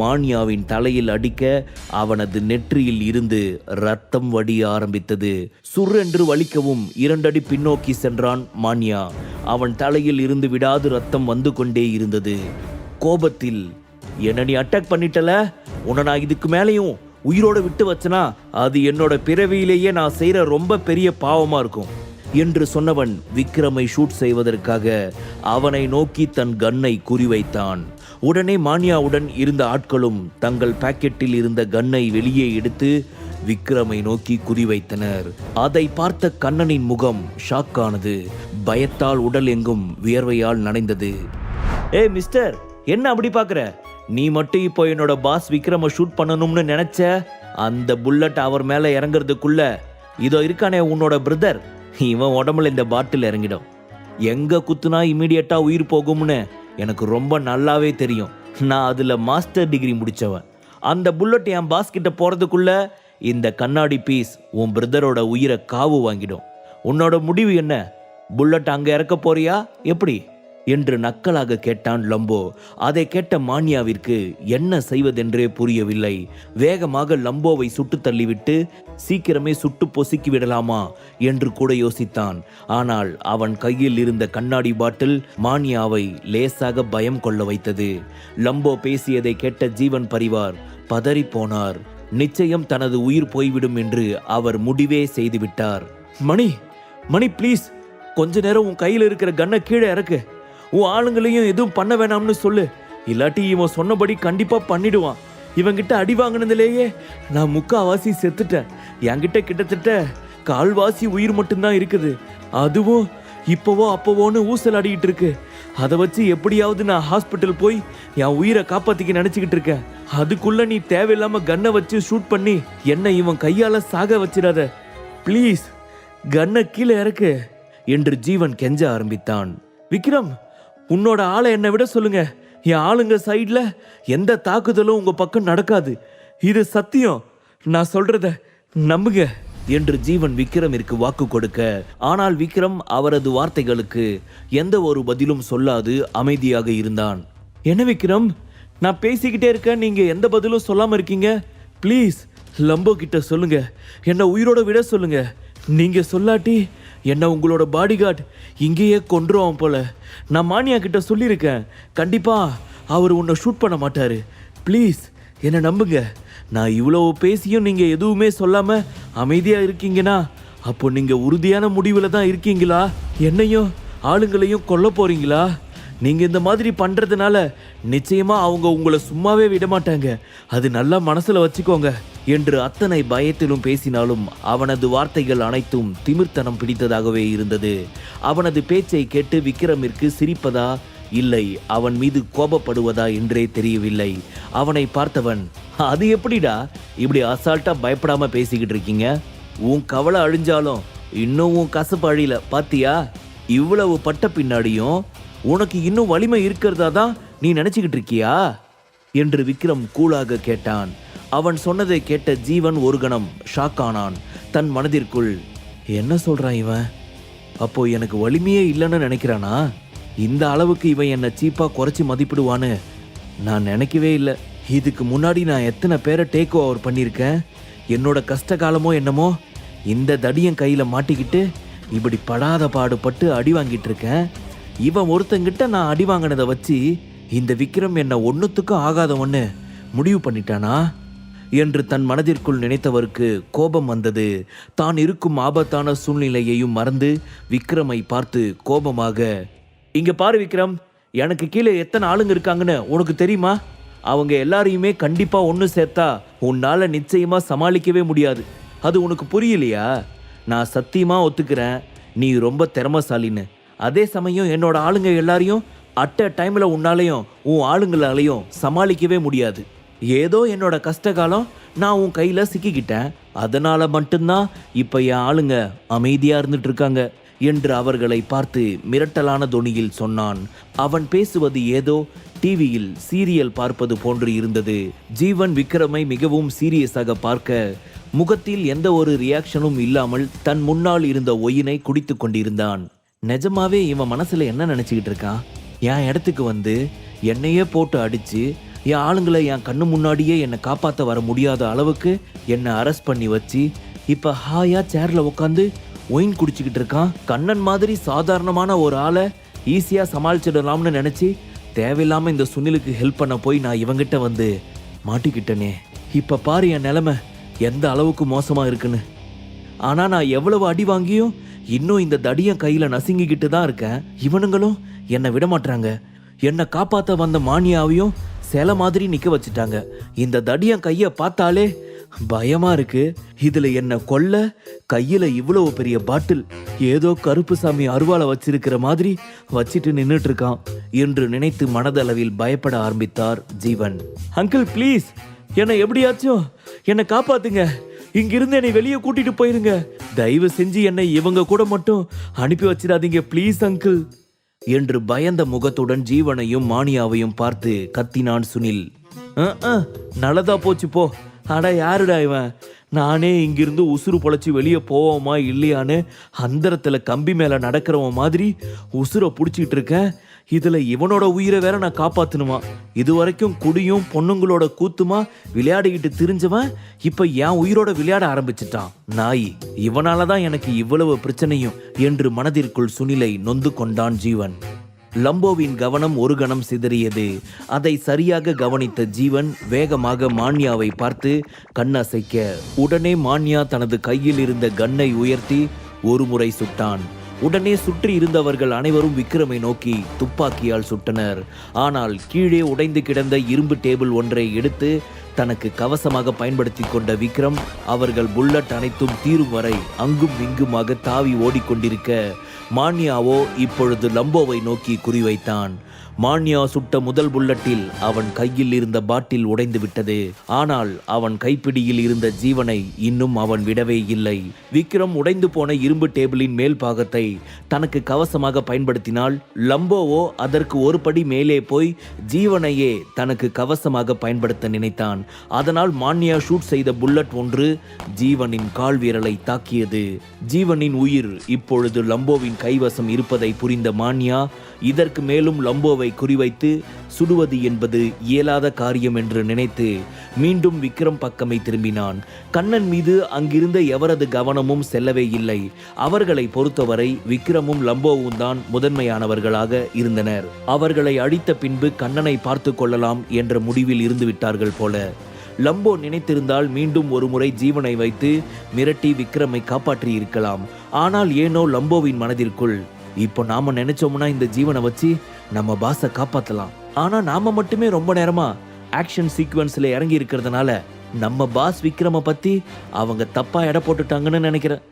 மான்யாவின் தலையில் அடிக்க அவனது நெற்றியில் இருந்து ரத்தம் வடிய ஆரம்பித்தது. சுர்ரென்று வலிக்கவும் 2 அடி பின்னோக்கி சென்றான் மான்யா. அவன் தலையில் இருந்து விடாது ரத்தம் வந்து கொண்டே இருந்தது. கோபத்தில், என்ன நீ அட்டாக் பண்ணிட்டல, உன்னை நான் இதுக்கு மேலேயும் உயிரோடு விட்டு வச்சனா அது என்னோட பிறவியிலேயே நான் செய்கிற ரொம்ப பெரிய பாவமாக இருக்கும் என்று சொன்னவன் விக்ரமை ஷூட் செய்வதற்காக அவனை நோக்கி தன் கன்னை குறிவைத்தான். உடனே மான்யாவுடன் இருந்த ஆட்களும் தங்கள் பாக்கெட்டில் இருந்த கன்னை வெளியே எடுத்து விக்ரமை நோக்கி குறிவைத்தனர். அதை பார்த்த கண்ணனின் முகம் ஷாக்கானது. பயத்தால் உடல் எங்கும் வியர்வையால் நனைந்தது. ஏய் மிஸ்டர், என்ன அப்படி பார்க்குற? நீ மட்டும் இப்போ என்னோட பாஸ் விக்ரமை ஷூட் பண்ணணும்னு நினைச்ச, அந்த புல்லட் அவர் மேலே இறங்குறதுக்குள்ள இதோ இருக்கானே உன்னோட பிரதர், இவன் உடம்புல இந்த பாட்டில் இறங்கிடும். எங்க குத்துனா இமீடியட்டா உயிர் போகும்னு எனக்கு ரொம்ப நல்லாவே தெரியும். நான் அதில் மாஸ்டர் டிகிரி முடித்தவன். அந்த புல்லட் என் பாஸ் கிட்ட போகிறதுக்குள்ள இந்த கண்ணாடி பீஸ் உன் பிரதரோட உயிரை காவு வாங்கிடும். உன்னோட முடிவு என்ன? புல்லட் அங்கே இறக்க போறியா எப்படி என்று நக்கலாக கேட்டான் லம்போ. அதை கேட்ட மான்யாவிற்கு என்ன செய்வதென்றே புரியவில்லை. வேகமாக லம்போவை சுட்டு தள்ளிவிட்டு சீக்கிரமே சுட்டு பொசுக்கி விடலாமா என்று கூட யோசித்தான். ஆனால் அவன் கையில் இருந்த கண்ணாடி பாட்டில் மான்யாவை லேசாக பயம் கொள்ள வைத்தது. லம்போ பேசியதை கேட்ட ஜீவன் பரிவார் பதறி போனார். நிச்சயம் தனது உயிர் போய்விடும் என்று அவர் முடிவே செய்துவிட்டார். மணி மணி ப்ளீஸ், கொஞ்ச நேரம் உன் கையில் இருக்கிற கன்னை கீழே இறக்கு. உன் ஆளுங்களையும் எதுவும் பண்ண வேணாம்னு சொல்லு, இல்லாட்டி இவன் சொன்னபடி கண்டிப்பா பண்ணிடுவான். இவங்கிட்ட அடி வாங்கினதுலேயே நான் முக்காவாசி செத்துட்டேன். என்கிட்ட கிட்டத்தட்ட கால்வாசி உயிர் மட்டும்தான் இருக்குது. அதுவும் இப்போவோ அப்போவோன்னு ஊசல் ஆடிக்கிட்டு இருக்கு. அதை வச்சு எப்படியாவது நான் ஹாஸ்பிட்டல் போய் என் உயிரை காப்பாத்திக்க நினைச்சுக்கிட்டு இருக்கேன். அதுக்குள்ள நீ தேவையில்லாம கன்னை வச்சு ஷூட் பண்ணி என்னை இவன் கையால சாக வச்சிடாத. ப்ளீஸ் கன்னை கீழே இறக்கு என்று ஜீவன் கெஞ்ச ஆரம்பித்தான். விக்ரம், உன்னோட ஆளை என்னை விட சொல்லுங்க. என் ஆளுங்க சைட்ல எந்த தாக்குதலும் உங்க பக்கம் நடக்காது. இது சத்தியம். நான் சொல்றத நம்புங்க என்று ஜீவன் விக்ரமிற்கு வாக்கு கொடுக்க, ஆனால் விக்ரம் அவரது வார்த்தைகளுக்கு எந்த ஒரு பதிலும் சொல்லாது அமைதியாக இருந்தான். என்ன விக்ரம், நான் பேசிக்கிட்டே இருக்கேன், நீங்க எந்த பதிலும் சொல்லாம இருக்கீங்க? ப்ளீஸ் லம்போ கிட்ட சொல்லுங்க, என்னை உயிரோட விட சொல்லுங்க. நீங்க சொல்லாட்டி என்ன உங்களோட பாடிகார்டு இங்கேயே கொன்றுவான் போல. நான் மானியா கிட்ட சொல்லியிருக்கேன், கண்டிப்பா அவர் உன்னை ஷூட் பண்ண மாட்டாரு. ப்ளீஸ் என்னை நம்புங்க. நான் இவ்வளவு பேசியும் நீங்க எதுவுமே சொல்லாம அமைதியா இருக்கீங்கன்னா அப்போ நீங்க உறுதியான முடிவுல தான் இருக்கீங்களா? என்னையும் ஆளுங்களையும் கொல்ல போறீங்களா? நீங்க இந்த மாதிரி பண்றதுனால நிச்சயமா அவங்க உங்களை சும்மாவே விட மாட்டாங்க. அது நல்லா மனசுல வச்சுக்கோங்க என்று அத்தனை பயத்திலும் பேசினாலும் அவனது வார்த்தைகள் அனைத்தும் திமிர்த்தனம் பிடித்ததாகவே இருந்தது. அவனது பேச்சை கேட்டு விக்ரமிற்கு சிரிப்பதா இல்லை அவன் மீது கோபப்படுவதா என்றே தெரியவில்லை. அவனை பார்த்தவன், அது எப்படிடா இப்படி அசால்ட்டா பயப்படாம பேசிக்கிட்டு இருக்கீங்க? உன் கவலை அழிஞ்சாலும் இன்னும் உன் கசப்பு அழியல பாத்தியா? இவ்வளவு பட்ட பின்னாடியும் உனக்கு இன்னும் வலிமை இருக்கிறதா தான் நீ நினைச்சுக்கிட்டு இருக்கியா என்று விக்ரம் கூலாக கேட்டான். அவன் சொன்னதை கேட்ட ஜீவன் ஒரு கணம் ஷாக்கானான். தன் மனதிற்குள், என்ன சொல்றான் இவன்? அப்போ எனக்கு வலிமையே இல்லைன்னு நினைக்கிறானா? இந்த அளவுக்கு இவன் என்னை சீப்பா குறைச்சி மதிப்பிடுவான்னு நான் நினைக்கவே இல்லை. இதுக்கு முன்னாடி நான் எத்தனை பேரை டேக் ஓவர் பண்ணியிருக்கேன். என்னோட கஷ்ட காலமோ என்னமோ இந்த தடியன் கையில் மாட்டிக்கிட்டு இப்படி படாத பாடுபட்டு அடி வாங்கிட்டு இருக்கேன். இவன் ஒருத்தங்கிட்ட நான் அடி வாங்கினதை வச்சு இந்த விக்ரம் என்னை ஒன்றுத்துக்கும் ஆகாதவன்னு முடிவு பண்ணிட்டானா என்று தன் மனதிற்குள் நினைத்தவருக்கு கோபம் வந்தது. தான் இருக்கும் ஆபத்தான சூழ்நிலையையும் மறந்து விக்ரமை பார்த்து கோபமாக, இங்க பாரு விக்ரம், எனக்கு கீழே எத்தனை ஆளுங்க இருக்காங்கன்னு உனக்கு தெரியுமா? அவங்க எல்லாரையுமே கண்டிப்பா ஒன்று சேர்த்தா உன்னால நிச்சயமா சமாளிக்கவே முடியாது. அது உனக்கு புரியலையா? நான் சத்தியமா ஒத்துக்கிறேன் நீ ரொம்ப திறமசாலின்னு. அதே சமயம் என்னோட ஆளுங்க எல்லாரையும் அட் அ டைம்ல உன்னாலையும் உன் ஆளுங்களாலையும் சமாளிக்கவே முடியாது. ஏதோ என்னோட கஷ்டகாலம் நான் உன் கையில சிக்கிக்கிட்டேன், அதனால மட்டும்தான் இப்ப என் ஆளுங்க அமைதியா இருந்துட்டு இருக்காங்க என்று அவர்களை பார்த்து மிரட்டலான தொனியில் சொன்னான். அவன் பேசுவது ஏதோ டிவியில் சீரியல் பார்ப்பது போன்று இருந்தது. ஜீவன் விக்ரமை மிகவும் சீரியஸாக பார்க்க முகத்தில் எந்த ஒரு ரியாக்ஷனும் இல்லாமல் தன் முன்னால் இருந்த ஒயினை குடித்து கொண்டிருந்தான். நிஜமாவே இவன் மனசுல என்ன நினைச்சுக்கிட்டு இருக்கான்? என் இடத்துக்கு வந்து என்னையே போட்டு அடிச்சு என் ஆளுங்களை என் கண்ணு முன்னாடியே என்னை காப்பாற்ற வர முடியாத அளவுக்கு என்னை அரெஸ்ட் பண்ணி வச்சு இப்போ ஹாயா சேரில் உட்காந்து ஒயின் குடிச்சிக்கிட்டு இருக்கான். கண்ணன் மாதிரி சாதாரணமான ஒரு ஆளை ஈஸியாக சமாளிச்சிடலாம்னு நினச்சி தேவையில்லாமல் இந்த சுனிலுக்கு ஹெல்ப் பண்ண போய் நான் இவங்கிட்ட வந்து மாட்டிக்கிட்டனே. இப்போ பாரு என் நிலைமை எந்த அளவுக்கு மோசமாக இருக்குன்னு. ஆனால் நான் எவ்வளவு அடி வாங்கியும் இன்னும் இந்த தடியன் கையில் நசுங்கிக்கிட்டு தான் இருக்கேன். இவனுங்களும் என்னை விட மாட்டாங்க. என்னை காப்பாற்ற வந்த மானியாவையும் சிலை மாதிரி நிற்க வச்சுட்டாங்க. இந்த தடியன் கையை பார்த்தாலே பயமா இருக்கு. இதுல என்ன கொல்ல கையில இவ்வளவு பெரிய பாட்டில் ஏதோ கருப்பு சாமி அருவாளை வச்சிருக்கிற மாதிரி வச்சிட்டு நின்னுட்டு இருக்கான் என்று நினைத்து மனதளவில் பயப்பட ஆரம்பித்தார் ஜீவன். அங்கிள் ப்ளீஸ் என்னை எப்படியாச்சும் என்னை காப்பாத்துங்க. இங்கிருந்து என்னை வெளியே கூட்டிட்டு போயிருங்க. தயவு செஞ்சு என்னை இவங்க கூட மட்டும் அனுப்பி வச்சிடாதீங்க ப்ளீஸ் அங்கிள் என்று பயந்த முகத்துடன் ஜீவனையும் மானியாவையும் பார்த்து கத்தினான் சுனில். நல்லதா போச்சு போ. அடா யாருடா இவன்? நானே இங்கிருந்து உசுறு பொழைச்சி வெளியே போவோமா இல்லையான்னு அந்தரத்தில் கம்பி மேலே நடக்கிறவன் மாதிரி உசுரை பிடிச்சிக்கிட்டு இருக்கேன். இதில் இவனோட உயிரை வேற நான் காப்பாற்றணுமா? இது வரைக்கும் குடியும் பொண்ணுங்களோட கூத்துமா விளையாடிக்கிட்டு திரிஞ்சவன் இப்போ என் உயிரோட விளையாட ஆரம்பிச்சிட்டான். நாய் இவனால தான் எனக்கு இவ்வளவு பிரச்சனையும் என்று மனதிற்குள் சுனிலை நொந்து கொண்டான் ஜீவன். லம்போவின் கவனம் ஒரு கணம் சிதறியது. அதை சரியாக கவனித்த ஜீவன் வேகமாக மான்யாவை பார்த்து கண்ணசைக்க உடனே மான்யா தனது கையில் இருந்த கன்னை உயர்த்தி ஒரு முறை சுட்டான். உடனே சுற்றி இருந்தவர்கள் அனைவரும் விக்ரமை நோக்கி துப்பாக்கியால் சுட்டனர். ஆனால் கீழே உடைந்து கிடந்த இரும்பு டேபிள் ஒன்றை எடுத்து தனக்கு கவசமாக பயன்படுத்தி கொண்ட விக்ரம் அவர்கள் புல்லட் அனைத்தும் தீரும் வரை அங்கும் இங்குமாக தாவி ஓடிக்கொண்டிருக்க மான்யாவோ இப்பொழுது லம்போவை நோக்கி குறிவைத்தான். மான்யா சுட்ட முதல் புல்லட்டில் அவன் கையில் இருந்த பாட்டில் உடைந்து விட்டது. ஆனால் அவன் கைப்பிடியில் இருந்த ஜீவனை இன்னும் அவன் விடவே இல்லை. விக்ரம் உடைந்து போன இரும்பு டேபிளின் மேல் பாகத்தை தனக்கு கவசமாக பயன்படுத்தினால் லம்போவோ அதற்கு ஒரு படி மேலே போய் ஜீவனையே தனக்கு கவசமாக பயன்படுத்த நினைத்தான். அதனால் மான்யா ஷூட் செய்த புல்லட் ஒன்று ஜீவனின் கால் வீரலை தாக்கியது. ஜீவனின் உயிர் இப்பொழுது லம்போவின் கைவசம் இருப்பதை புரிந்த மான்யா இதற்கு மேலும் லம்போவை குறிவைத்து சுடுவது என்பது இயலாத காரியம் என்று நினைத்து மீண்டும் விக்ரம் பக்கமே திரும்பினான். கண்ணன் மீது அங்கிருந்த எவரது கவனமும் செல்லவே இல்லை. அவர்களை பொறுத்தவரை விக்ரமும் லம்போவும் தான் முதன்மையானவர்களாக இருந்தனர். அவர்களை அழித்த பின்பு கண்ணனை பார்த்து கொள்ளலாம் என்ற முடிவில் இருந்து விட்டார்கள் போல. லம்போ நினைத்திருந்தால் மீண்டும் ஒரு முறை ஜீவனை வைத்து மிரட்டி விக்ரமை காப்பாற்றி இருக்கலாம். ஆனால் ஏனோ லம்போவின் மனதிற்குள் இப்போ நாம நினைச்சோம்னா இந்த ஜீவனை வச்சு நம்ம பாஸை காப்பாற்றலாம். ஆனா நாம மட்டுமே ரொம்ப நேரமா ஆக்ஷன் சீக்வன்ஸ்ல இறங்கி இருக்கிறதுனால நம்ம பாஸ் விக்ரம பத்தி அவங்க தப்பா எடை போட்டுட்டாங்கன்னு நினைக்கிறேன்.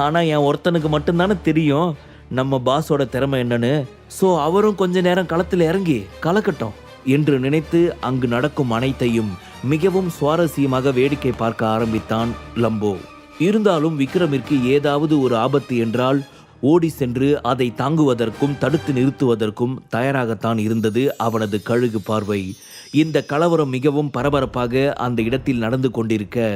ஆனா என் ஒருத்தனுக்கு மட்டும்தானே தெரியும் நம்ம பாஸோட திறமை என்னன்னு. ஸோ அவரும் கொஞ்ச நேரம் களத்தில் இறங்கி கலக்கட்டும் என்று நினைத்து அங்கு நடக்கும் அனைத்தையும் மிகவும் சுவாரஸ்யமாக வேடிக்கை பார்க்க ஆரம்பித்தான் லம்போ. இருந்தாலும் விக்ரமிற்கு ஏதாவது ஒரு ஆபத்து என்றால் ஓடி சென்று அதை தாங்குவதற்கும் தடுத்து நிறுத்துவதற்கும் தயாராகத்தான் இருந்தது அவனது கழுகு பார்வை. இந்த கலவரம் மிகவும் பரபரப்பாக அந்த இடத்தில் நடந்து கொண்டிருக்க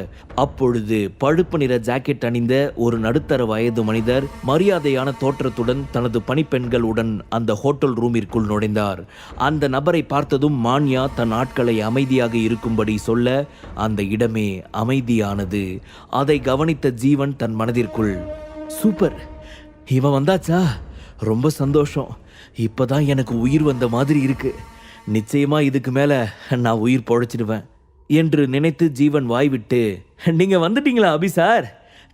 அப்பொழுது பழுப்பு நிற ஜாக்கெட் அணிந்த ஒரு நடுத்தர வயது மனிதர் மரியாதையான தோற்றத்துடன் தனது பணிப்பெண்களுடன் அந்த ஹோட்டல் ரூமிற்குள் நுழைந்தார். அந்த நபரை பார்த்ததும் மான்யா தன் ஆட்களை அமைதியாக இருக்கும்படி சொல்ல அந்த இடமே அமைதியானது. அதை கவனித்த ஜீவன் தன் மனதிற்குள், சூப்பர், இவன் வந்தாச்சா, ரொம்ப சந்தோஷம், இப்பதான் எனக்கு உயிர் வந்த மாதிரி இருக்கு, நிச்சயமா இதுக்கு மேல நான் உயிர் பொழைச்சிடுவேன் என்று நினைத்து ஜீவன் வாய்விட்டு, நீங்க வந்துட்டீங்களா அபி சார்,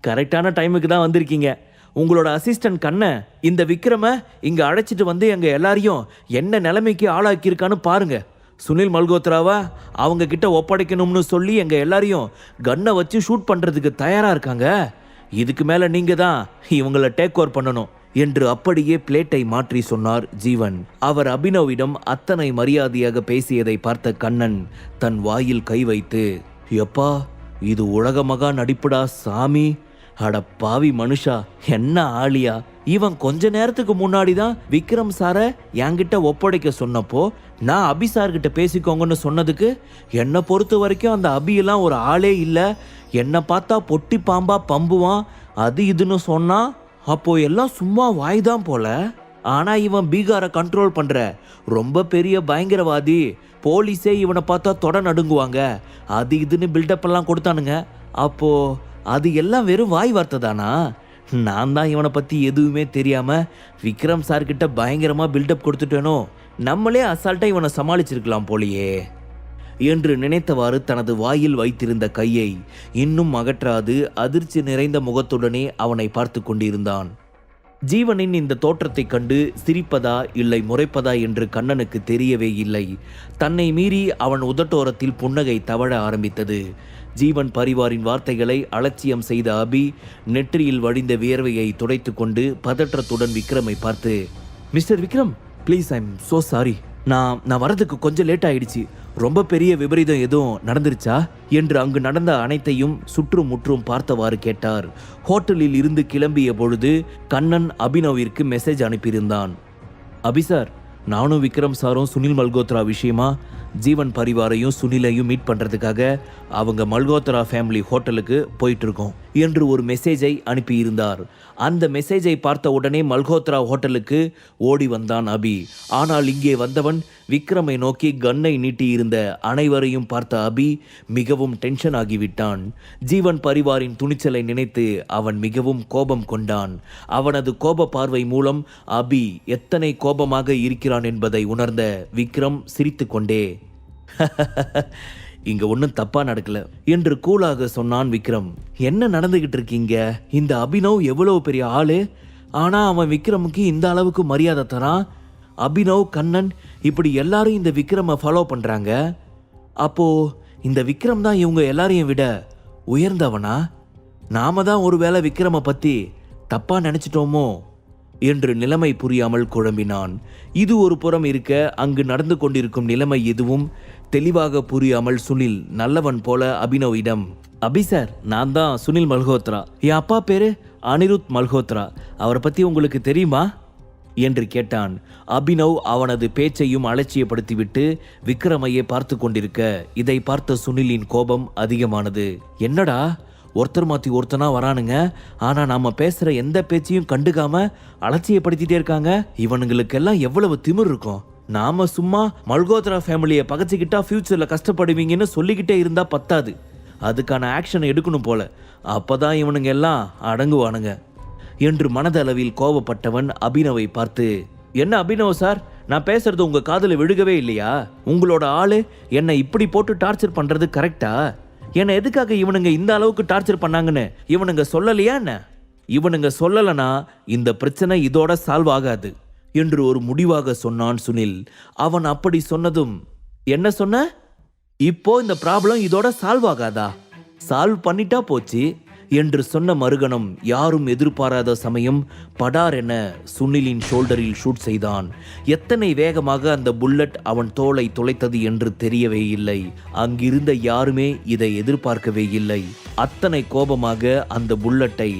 கரெக்டான டைமுக்கு தான் வந்திருக்கீங்க. உங்களோட அசிஸ்டன்ட் கண்ணை இந்த விக்ரம இங்க அழைச்சிட்டு வந்து எங்க எல்லாரையும் என்ன நிலைமைக்கு ஆளாக்கியிருக்கான்னு பாருங்க. சுனில் மல்கோத்ராவா அவங்க கிட்ட ஒப்படைக்கணும்னு சொல்லி எங்க எல்லாரையும் கன்னை வச்சு ஷூட் பண்றதுக்கு தயாரா இருக்காங்க. இதுக்கு மேல நீங்க தான் இவங்களை டேக் ஓவர் பண்ணணும் என்று அப்படியே பிளேட்டை மாற்றி சொன்னார் ஜீவன். அவர் அபினவிடம் அத்தனை மரியாதையாக பேசியதை பார்த்த கண்ணன் தன் வாயில் கை வைத்து, எப்பா இது உலக மகா நடிப்புடா சாமி, அட பாவி மனுஷா, என்ன ஆளியா, இவன் கொஞ்ச நேரத்துக்கு முன்னாடி தான் விக்ரம் சாரை என்கிட்ட ஒப்படைக்க சொன்னப்போ நான் அபி சார்கிட்ட பேசிக்கோங்கன்னு சொன்னதுக்கு என்னை பொறுத்த வரைக்கும் அந்த அபியெல்லாம் ஒரு ஆளே இல்லை, என்னை பார்த்தா பொட்டி பாம்பா பம்புவான், அது இதுன்னு சொன்னா அப்போ எல்லாம் சும்மா வாய்தான் போல. ஆனா இவன் பீகாரை கண்ட்ரோல் பண்ற ரொம்ப பெரிய பயங்கரவாதி, போலீஸே இவனை பார்த்தா தொட நடுங்குவாங்க, அது இதுன்னு பில்டப் எல்லாம் கொடுத்தானுங்க. அப்போ அது எல்லாம் வெறும் வாய் வார்த்தை தானா? நான் தான் இவனை பற்றி எதுவுமே தெரியாமல் விக்ரம் சார்கிட்ட பயங்கரமாக பில்டப் கொடுத்துட்டேனோ, நம்மளே அசால்ட்டாக இவனை சமாளிச்சிருக்கலாம் போலியே என்று நினைத்தவாறு தனது வாயில் வைத்திருந்த கையை இன்னும் அகற்றாது அதிர்ச்சி நிறைந்த முகத்துடனே அவனை பார்த்து கொண்டிருந்தான். ஜீவனின் இந்த தோற்றத்தைக் கண்டு சிரிப்பதா இல்லை முறைப்பதா என்று கண்ணனுக்கு தெரியவே இல்லை. தன்னை மீறி அவன் உதட்டோரத்தில் புன்னகை தவழ ஆரம்பித்தது. ஜீவன் பரிவாரின் வார்த்தைகளை அலட்சியம் செய்த அபி நெற்றியில் வழிந்த வியர்வையை துடைத்து கொண்டு பதற்றத்துடன் விக்ரமை பார்த்து, mister Vikram, please, I am so sorry. நான் வரதுக்கு கொஞ்சம் லேட் ஆயிடுச்சு. ரொம்ப பெரிய விபரீதம் எதுவும் நடந்துருச்சா என்று அங்கு நடந்த அனைத்தையும் சுற்றும் முற்றும் பார்த்தவாறு கேட்டார். ஹோட்டலில் இருந்து கிளம்பிய பொழுது கண்ணன் அபினவிற்கு மெசேஜ் அனுப்பியிருந்தான். அபி சார், நானும் விக்ரம் சாரும் சுனில் மல்கோத்ரா விஷயமா ஜீவன் பரிவாரையும் சுனிலையும் மீட் பண்ணுறதுக்காக அவங்க மல்கோத்ரா ஃபேமிலி ஹோட்டலுக்கு போயிட்டு இருக்கோம் என்று ஒரு மெசேஜை அனுப்பியிருந்தார். அந்த மெசேஜை பார்த்த உடனே மல்கோத்ரா ஹோட்டலுக்கு ஓடி வந்தான் அபி. ஆனால் இங்கே வந்தவன் விக்ரமை நோக்கி கன்னை நீட்டியிருந்த அனைவரையும் பார்த்த அபி மிகவும் டென்ஷன் ஆகிவிட்டான். ஜீவன் பரிவாரின் துணிச்சலை நினைத்து அவன் மிகவும் கோபம் கொண்டான். அவனது கோப பார்வை மூலம் அபி எத்தனை கோபமாக இருக்கிறான் என்பதை உணர்ந்த விக்ரம் சிரித்து கொண்டே இங்க ஒன்றும் தப்பா நடக்கல என்று கூலாக சொன்னான் விக்ரம். என்ன நடந்துகிட்டு இருக்கீங்க? இந்த அபினவ் எவ்வளவு பெரிய ஆளு, ஆனா அவன் விக்ரமுக்கு இந்த அளவுக்கு மரியாதை தரான். அபினவ், கண்ணன் இப்படி எல்லாரும் இந்த விக்ரமை ஃபாலோ பண்றாங்க. அப்போ இந்த விக்ரம் தான் இவங்க எல்லாரையும் விட உயர்ந்தவனா? நாம தான் ஒருவேளை விக்ரமை பத்தி தப்பா நினைச்சிட்டோமோ என்று நிலைமை புரியாமல் குழம்பினான். இது ஒரு புறம் இருக்க, அங்கு நடந்து கொண்டிருக்கும் நிலைமை எதுவும் தெளிவாக புரியாமல் சுனில் நல்லவன் போல அபினவிடம், அபி சார், நான் தான் சுனில் மல்கோத்ரா. என் அப்பா பேரு அனிருத் மல்கோத்ரா. அவரை பத்தி உங்களுக்கு தெரியுமா என்று கேட்டான். அபினவ் அவனது பேச்சையும் அலட்சியப்படுத்திவிட்டு விக்ரமையே பார்த்து கொண்டிருக்க, இதை பார்த்த சுனிலின் கோபம் அதிகமானது. என்னடா ஒருத்தர் மாற்றி ஒருத்தனா வரானுங்க, ஆனால் நாம் பேசுகிற எந்த பேச்சையும் கண்டுக்காம அலட்சியப்படுத்திட்டே இருக்காங்க. இவனுங்களுக்கெல்லாம் எவ்வளவு திமிர் இருக்கும். நாம சும்மா மல்கோத்ரா ஃபேமிலியை பகச்சிக்கிட்டா ஃபியூச்சரில் கஷ்டப்படுவீங்கன்னு சொல்லிக்கிட்டே இருந்தால் பத்தாது, அதுக்கான ஆக்ஷனை எடுக்கணும் போல, அப்போதான் இவனுங்க எல்லாம் அடங்குவானுங்க என்று மனதளவில் கோபப்பட்டவன் அபினவை பார்த்து, என்ன அபினவ் சார், நான் பேசுறது உங்கள் காதில் விழுகவே இல்லையா? உங்களோட ஆளு என்னை இப்படி போட்டு டார்ச்சர் பண்ணுறது கரெக்டா? என்னை எதுக்காக இவனுங்க இந்த அளவுக்கு டார்ச்சர் பண்ணாங்கன்னு இவனுங்க சொல்லலையா என்ன? இவனுங்க சொல்லலைன்னா இந்த பிரச்சனை இதோட சால்வ் ஆகாது என்று ஒரு முடிவாக சொன்னான் சுனில். அவன் அப்படி சொன்னதும், என்ன சொன்ன? இப்போ இந்த ப்ராப்ளம் இதோட சால்வ் ஆகாதா? சால்வ் பண்ணிட்டா போச்சு என்று சொன்ன மறுகணம் யாரும் எதிர்பாராத சமயம் படார் என சுனிலின் ஷோல்டரில் ஷூட் செய்தான். எத்தனை வேகமாக அந்த புல்லட் அவன் தோலை துளைத்தது என்று தெரியவே இல்லை. அங்கிருந்த யாருமே இதை எதிர்பார்க்கவே இல்லை. அத்தனை கோபமாக அந்த புல்லட்டை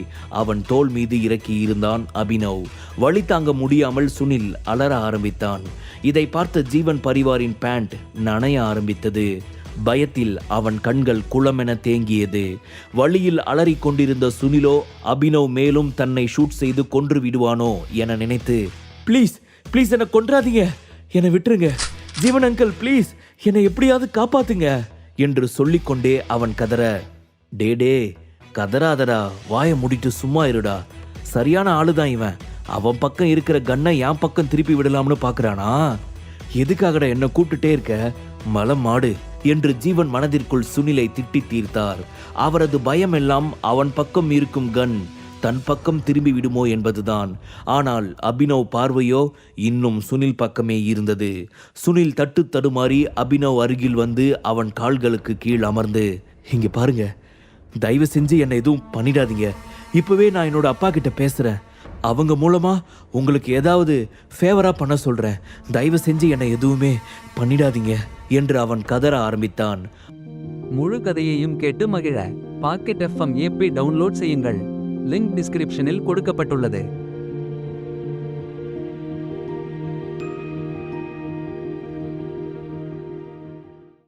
அவன் தோல் மீது இறக்கி இருந்தான் அபினவ். வலி தாங்க முடியாமல் சுனில் அலற ஆரம்பித்தான். இதை பார்த்த ஜீவன் பரிவாரின் பேண்ட் நனைய ஆரம்பித்தது. பயத்தில் அவன் கண்கள் குளமென தேங்கியது. வழியில் அலறிக் கொண்டிருந்த சுனிலோ அபினவ் மேலும் தன்னை ஷூட் செய்து கொன்று விடுவானோ என நினைத்து, ப்ளீஸ் ப்ளீஸ் என்னை கொன்றாதீங்க, என்னை விட்டுருங்க, ஜீவன் அங்கிள் ப்ளீஸ் என்னை எப்படியாவது காப்பாத்துங்க என்று சொல்லிக்கொண்டே அவன் கதற, டே கதறாதடா, வாயை மூடிட்டு சும்மா இருடா, சரியான ஆளுதான் இவன், அவன் பக்கம் இருக்கிற கன்னை என் பக்கம் திருப்பி விடலாம்னு பாக்குறானா? எதுக்காகடா என்ன கூப்பிட்டுட்டே இருக்க மலம் மாடு என்று ஜீவன் மனதிற்குள் சுனிலை திட்டி தீர்த்தார். அவரது பயம் எல்லாம் அவன் பக்கம் இருக்கும் கன் தன் பக்கம் திரும்பி விடுமோ என்பதுதான். ஆனால் அபினவ் பார்வையோ இன்னும் சுனில் பக்கமே இருந்தது. சுனில் தட்டு தடுமாறி அபினவ் அருகில் வந்து அவன் கால்களுக்கு கீழ் அமர்ந்து, இங்க பாருங்க, தயவு செஞ்சு என்னை எதுவும் பண்ணிடாதீங்க, இப்பவே நான் என்னோட அப்பா கிட்ட பேசுறேன், அவங்க மூலமா உங்களுக்கு ஏதாவது ஃபேவரா பண்ண சொல்றேன், தயவு செஞ்சு என்னை எதுவுமே பண்ணிடாதீங்க என்று அவன் கதற ஆரம்பித்தான். முழு கதையையும் கேட்டு மகிழ பாக்கெட் FM ஆப்பை டவுன்லோட் செய்யுங்கள். லிங்க் டிஸ்கிரிப்ஷனில் கொடுக்கப்பட்டுள்ளது.